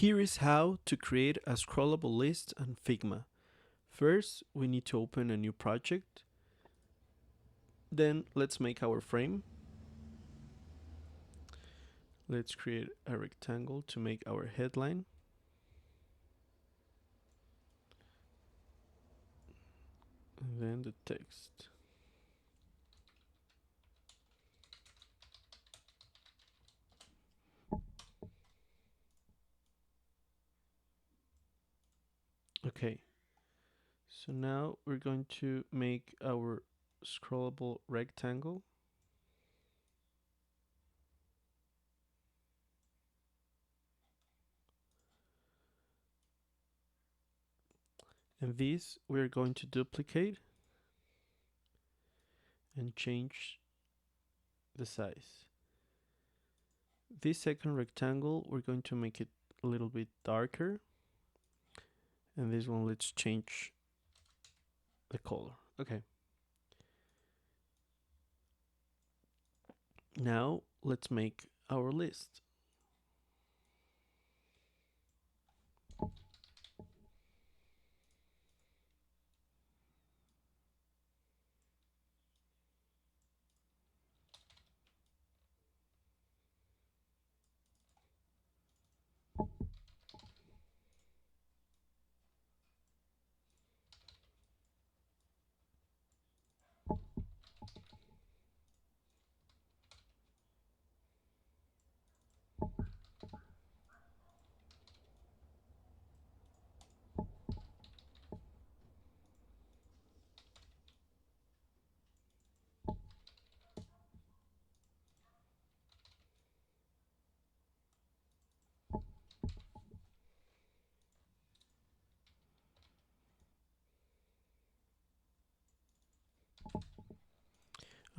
Here is how to create a scrollable list on Figma. First, we need to open a new project. Then let's make our frame. Let's create a rectangle to make our headline. And then the text. Okay, so now we're going to make our scrollable rectangle. And this we're going to duplicate and change the size. This second rectangle, we're going to make it a little bit darker. And this one, let's change the color. Okay. Now let's make our list.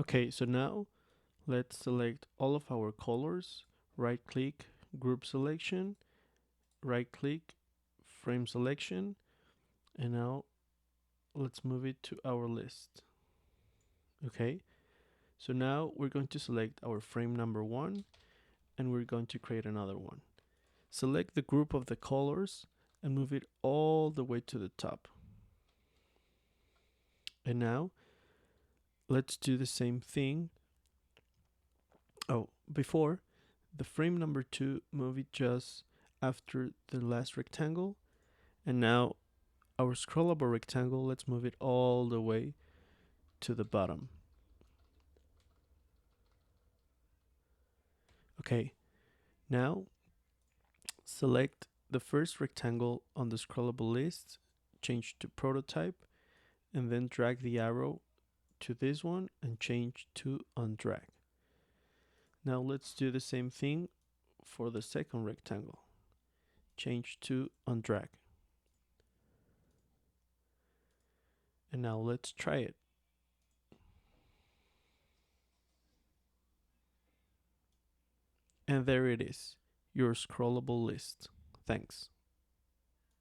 Okay, so now let's select all of our colors, right click, group selection, right click, frame selection, and now let's move it to our list. Okay, so now we're going to select our frame number 1 and we're going to create another one. Select the group of the colors and move it all the way to the top. And now let's do the same thing. Oh, before the frame number 2, move it just after the last rectangle. And now our scrollable rectangle, let's move it all the way to the bottom. Okay, now select the first rectangle on the scrollable list, change to prototype, and then drag the arrow to this one and change to undrag. Now let's do the same thing for the second rectangle. Change to undrag. And now let's try it. And there it is, your scrollable list. Thanks.